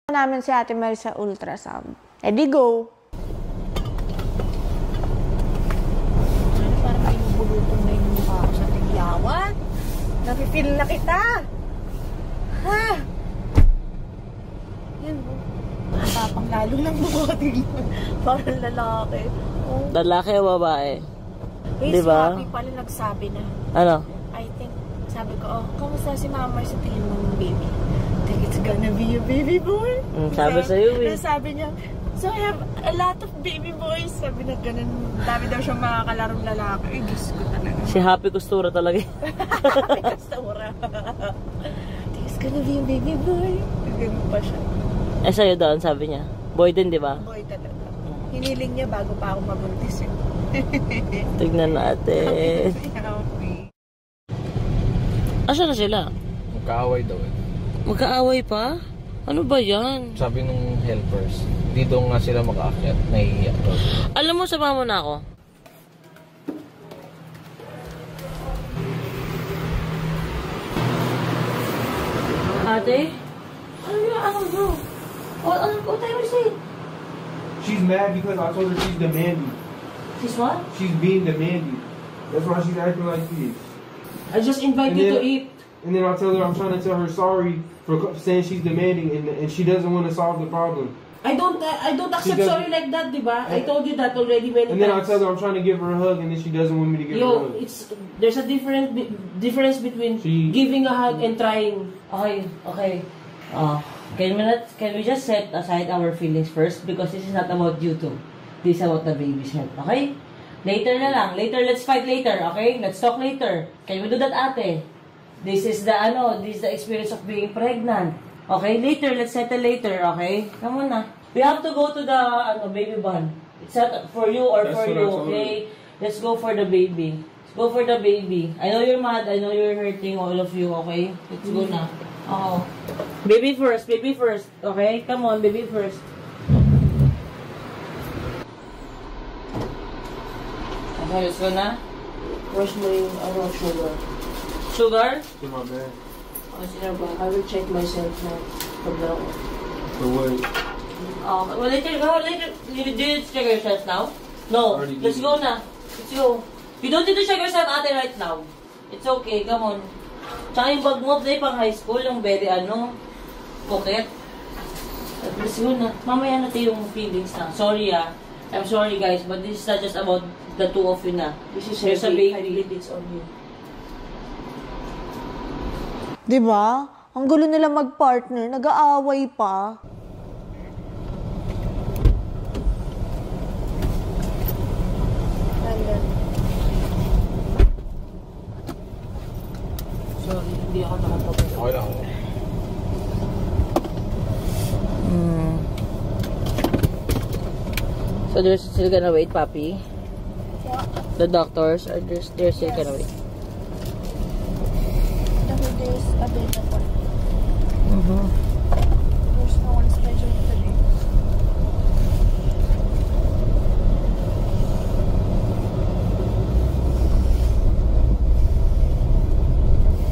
namin si Ate Mel sa ultrasound. Edi go! Parang may nabulutong na yung mukha ko sa tinglawan. Napipil na kita! Ha? Yan mo. Matapang lalo lang mukha tinglawan. Parang lalaki. Oh. Lalaki o babae? Diba? Si Happy pala nagsabi na. Ano? I think, sabi ko, kamusta si Mama sa tingin mong baby? I think it's gonna be your baby boy. Sabi sa'yo eh. Sabi niya, so I have a lot of baby boys. Sabi na ganun, dami daw siyang makakalarong lalaki. Ay, Diyos ko talaga. Si Happy Costura talaga. Happy Costura. I think it's gonna be your baby boy. Ganun pa siya. Eh sa'yo doon, sabi niya. Boy din, di ba? Boy talaga. Hiniling niya bago pa ako mabuntis eh. Tignan natin. Asa na sila? Magkaaway daw eh. Magkaaway pa? Ano ba yan? Sabi nung helpers, dito nga sila makaakyat, nahihiyak daw. Alam mo, sama mo na ako. Ate? Ano yung ano bro? What time is it? She's mad because I told her she's demanding. She's what? She's being demanding. That's why she's acting like this. I just invite you to eat. And then I tell her I'm trying to tell her sorry for saying she's demanding and she doesn't want to solve the problem. I don't accept sorry like that, diba? I told you that already many times. And then I tell her I'm trying to give her a hug and then she doesn't want me to give her a hug. There's a difference between giving a hug and trying. Okay. Can we just set aside our feelings first because this is not about you two. This is about the baby's health, okay? Later na lang. Later, let's fight later, okay? Let's talk later. Can we do that, ate? This is the experience of being pregnant. Okay, later, let's settle later, okay? Come on na. We have to go to the baby bun. It's not for you or for you, okay? Let's go for the baby. Let's go for the baby. I know you're mad. I know you're hurting, all of you, okay? Let's go na. Oh. Baby first, okay? Come on, baby first. Okay, let's go na. Where's my sugar? Sugar? In my bag. I will check myself now. For what? Well, later. You did check yourself now? No. Let's go na. Let's go. You don't need to check yourself ate right now. It's okay. Come on. Tsaka yung bag mo, play pang high school, yung very coquette. Let's go na. Mamaya natin yung feelings na. Sorry I'm sorry guys, but this is not just about the two of you na. This is there's a baby. I believe it's on you. Diba? Ang gulo nila mag-partner, nag-aaway pa. Sorry, hindi ako nakapagod. Okay lang. So they're still gonna wait, Papi? The doctors are they're still gonna wait. There's available. There's no one scheduled today.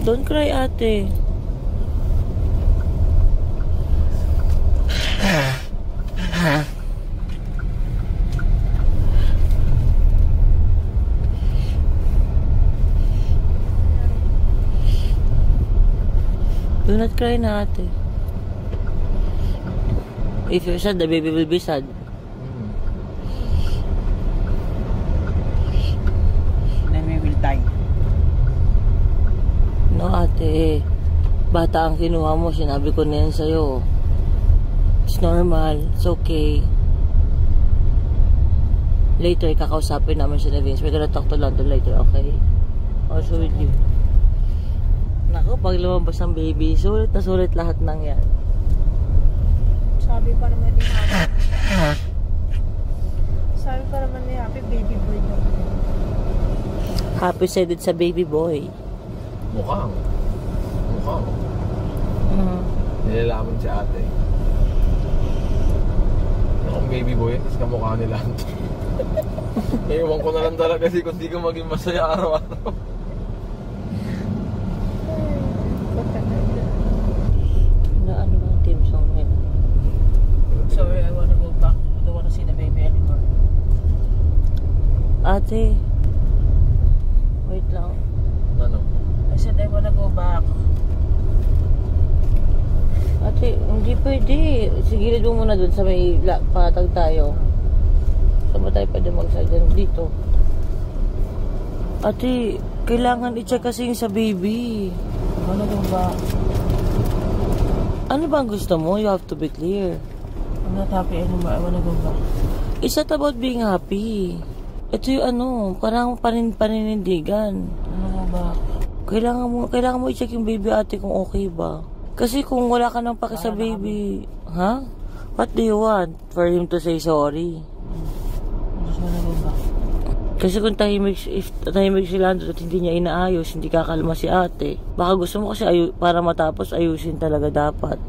Don't cry, ate. Do not cry na, ate. If you're sad, the baby will be sad. Then we will die. No, ate. Bata ang kinuha mo. Sinabi ko na yan sa'yo. It's normal. It's okay. Later, kakausapin namin si Vince. We're gonna talk to London later, okay? Also with you. Naku, pag lumabas ang baby, sulit na sulit lahat ng yan. Sabi pa naman ni Happy. Sabi pa naman ni Happy, baby boy daw. Happy said it's a baby boy. Mukhang. Nilalaman si ate. Kung baby boy, is kamukha nila. Ewan ko na lang talaga kasi kung di ka maging masaya araw-araw. Na ano bang team song ngayon? Ate. Wait lang. Ano? I said I wanna go back. Ate, hindi pwede. Sigilid mo muna dun sa may patag tayo. Saan ba tayo pwede mag-side dito? Ate, kailangan i-check kasi yung sa baby. I wanna go back. Ano ba ang gusto mo? You have to be clear. I'm not happy anymore. I wanna go back. It's not about being happy. Ito yung parang paninindigan. I wanna go back. Kailangan mo i-check yung baby ate kung okay ba. Kasi kung wala ka nang paki sa baby, ha? What do you want? For him to say sorry? I just wanna go back. Kasi kung tahimik si Lando at hindi niya inaayos, hindi kakalma si ate. Baka gusto mo kasi para matapos ayusin talaga dapat.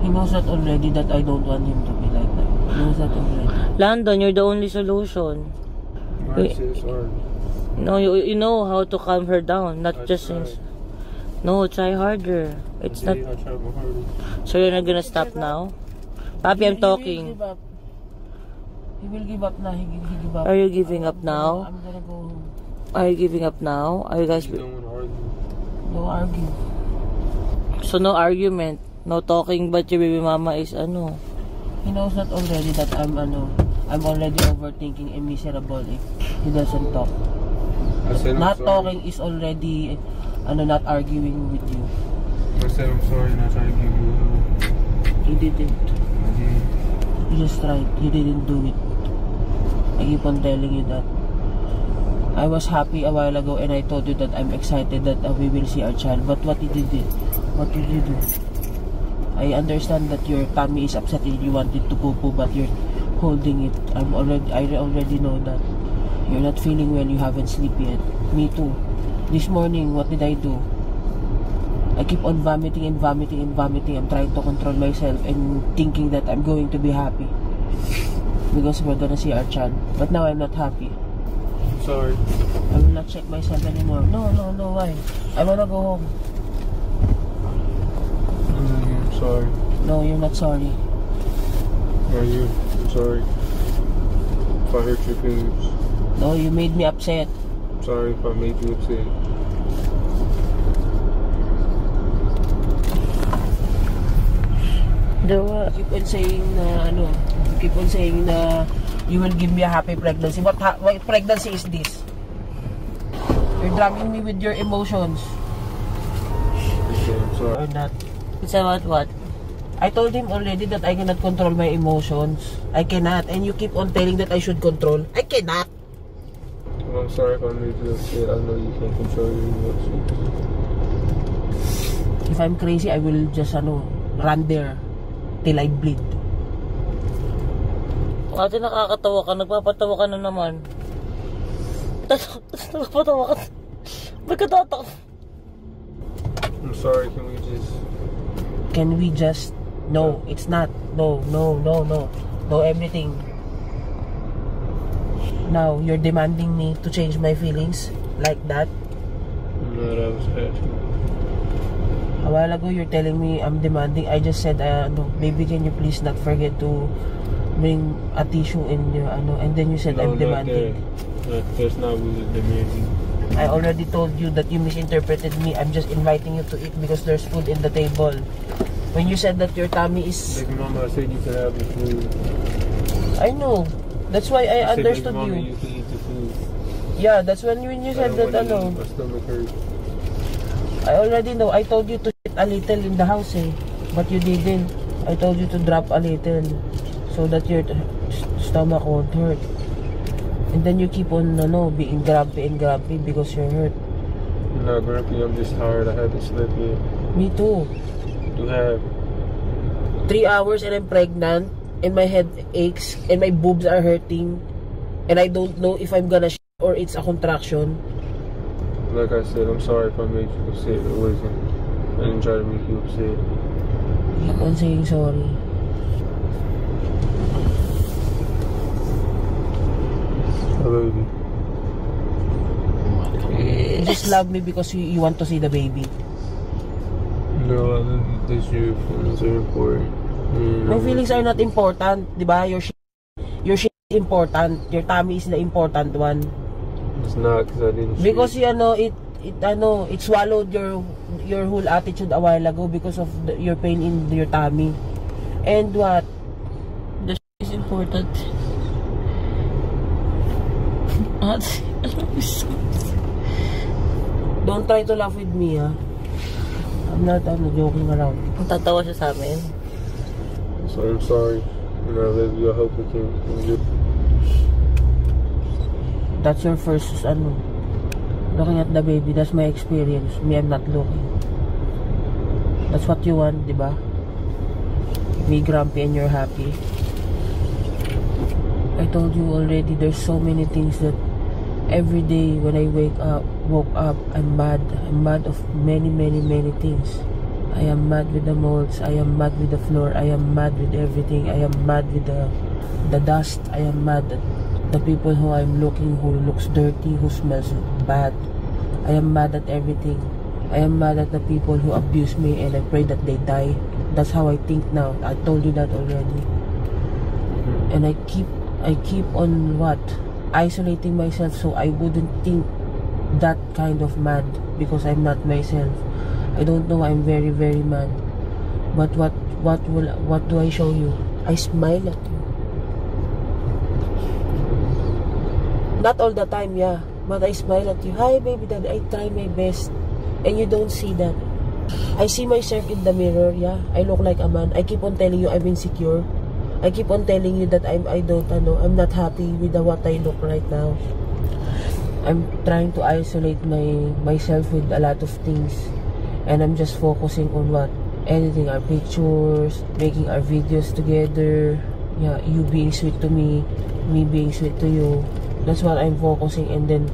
He knows that already that I don't want him to be like that. He knows that already. Landon, you're the only solution. Alright, sis, alright. No, you know how to calm her down, not just since. No, try harder. It's not. I tried my hardest. So you're not gonna stop now? Papi, I'm talking. He will give up now. He give up. Are you giving up now? I'm gonna go home. Are you giving up now? Are you guys? You don't want to argue. No argue. So no argument, no talking, but your baby mama is ano? He knows that already that I'm already overthinking and miserable if he doesn't talk. I said I'm Not sorry. talking is already not arguing with you. I said I'm sorry, not trying to give you a hug. You didn't. I did. You just tried. You didn't do it. I keep on telling you that. I was happy a while ago and I told you that I'm excited that we will see our child. But what did you do? What did you do? I understand that your tummy is upset and you wanted to poo-poo but you're holding it. I already know that. You're not feeling well, you haven't slept yet. Me too. This morning, what did I do? I keep on vomiting and vomiting and vomiting. I'm trying to control myself and thinking that I'm going to be happy. Because we're gonna see our child. But now I'm not happy. Sorry. I will not check myself anymore. No, why? I wanna go home. I'm sorry. No, you're not sorry. Are you? I'm sorry. If I hurt your feelings. No, you made me upset. I'm sorry if I made you upset. Keep on saying na keep on saying na you will give me a happy pregnancy. What pregnancy is this? You're dragging me with your emotions. Okay, I'm sorry. Or not. It's about what? I told him already that I cannot control my emotions. I cannot. And you keep on telling that I should control. I cannot. Well, I'm sorry if I made you upset. I know you can't control your emotions. If I'm crazy, I will just run there till I bleed. Ate, nakakatawa ka. Nagpapatawa ka na naman. Nagpapatawa ka. Ba't ka tatak? I'm sorry, Can we just... No, it's not. No, everything. Now, you're demanding me to change my feelings like that? No, that was asking. A while ago, you're telling me I'm demanding. I just said, baby, can you please not forget to bring a tissue in your, and then you said I'm demanding. That's not really demanding. I already told you that you misinterpreted me. I'm just inviting you to eat because there's food in the table. When you said that your tummy is... Baby mama, I said you could have the food. I know. That's why I understood baby mama, you. You can eat the food. Yeah, that's when you said that, My stomach hurts. I already know. I told you to shit a little in the house, but you didn't. I told you to drop a little so that your stomach won't hurt. And then you keep on, being grumpy because you're hurt. I'm not grumpy, I'm just tired. I haven't slept yet. Me too. You have. 3 hours and I'm pregnant, and my head aches, and my boobs are hurting, and I don't know if I'm gonna shit or it's a contraction. Like I said, I'm sorry if I made you upset. It wasn't. I didn't try to make you upset. Keep on saying sorry. I love you. You just love me because you want to see the baby. No, I love you. These your feelings are important. My feelings are not important, di ba? Your shit important. Your tummy is the important one. It's not, because I didn't Because it swallowed your whole attitude a while ago because of your pain in your tummy. And what? The is important. Ate, I love you so much. Don't try to laugh with me, ha? I'm not joking around. Tatawa siya sa amin. So I'm sorry. And I love you. I hope we can do. That's your first, looking at the baby. That's my experience. Me, I'm not looking. That's what you want, di ba? Me grumpy and you're happy. I told you already, there's so many things that every day when I woke up, I'm mad. I'm mad of many things. I am mad with the molds. I am mad with the floor. I am mad with everything. I am mad with the dust. I am mad at the people who I'm looking, who looks dirty, who smells bad. I am mad at everything. I am mad at the people who abuse me, and I pray that they die. That's how I think now. I told you that already. And I keep on isolating myself so I wouldn't think that kind of mad, because I'm not myself. I don't know, I'm very mad. But what do I show you? I smile at you. Not all the time, yeah, but I smile at you. Hi baby daddy, I try my best. And you don't see that. I see myself in the mirror, yeah. I look like a man. I keep on telling you I'm insecure. I keep on telling you that I'm not happy with what I look right now. I'm trying to isolate myself with a lot of things, and I'm just focusing on editing our pictures, making our videos together, yeah, you being sweet to me being sweet to you. That's what I'm focusing. And then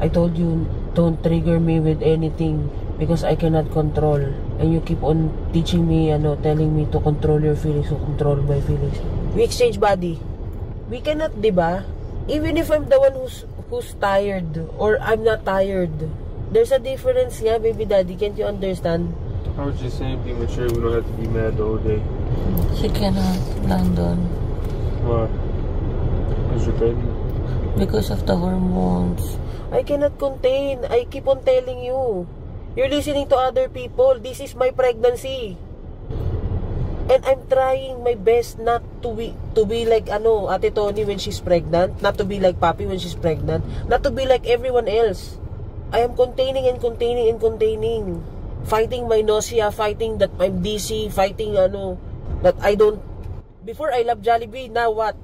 I told you, don't trigger me with anything because I cannot control. And you keep on teaching me, telling me to control your feelings, to control my feelings. We exchange body. We cannot, diba? Even if I'm the one who's tired or I'm not tired, there's a difference, yeah, baby daddy. Can't you understand? I was just saying, be mature. We don't have to be mad the whole day. She cannot, Landon. Why? Because you're pregnant? Because of the hormones. I cannot contain. I keep on telling you. You're listening to other people. This is my pregnancy. And I'm trying my best not to be like Ate Tony when she's pregnant, not to be like Papi when she's pregnant, not to be like everyone else. I am containing and containing and containing. Fighting my nausea, fighting that I'm dizzy, fighting that I don't. Before I love Jollibee, now what?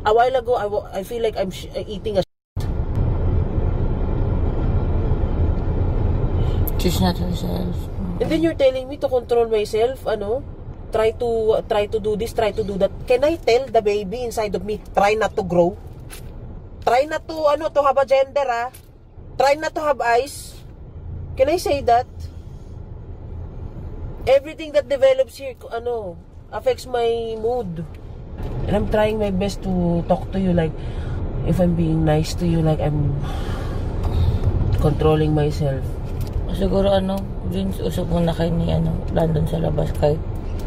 A while ago I feel like I'm eating a She's not herself. And then you're telling me to control myself, try to do this, try to do that. Can I tell the baby inside of me, try not to grow? Try not to have a gender, ah. Try not to have eyes. Can I say that? Everything that develops here, affects my mood. And I'm trying my best to talk to you like, if I'm being nice to you, like I'm controlling myself. Siguro Vince, usap muna kayo ni Landon sa labas kahit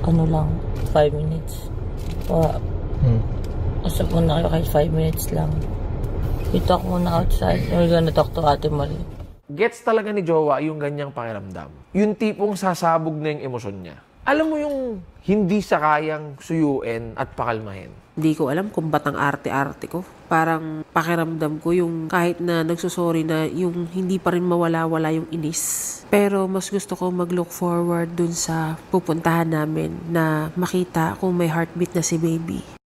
lang, 5 minutes. Usap muna kayo kahit 5 minutes lang. We talk muna outside. We're gonna talk to Ate Marie. Gets talaga ni Jowa yung ganyang pakiramdam. Yung tipong sasabog na yung emosyon niya. Alam mo yung hindi sa kayang suyuin at pakalmahin. Hindi ko alam kung ba't ang arte-arte ko. Parang pakiramdam ko yung kahit na nagsusorry na yung hindi pa rin mawala-wala yung inis. Pero mas gusto ko mag-look forward dun sa pupuntahan namin na makita kung may heartbeat na si baby.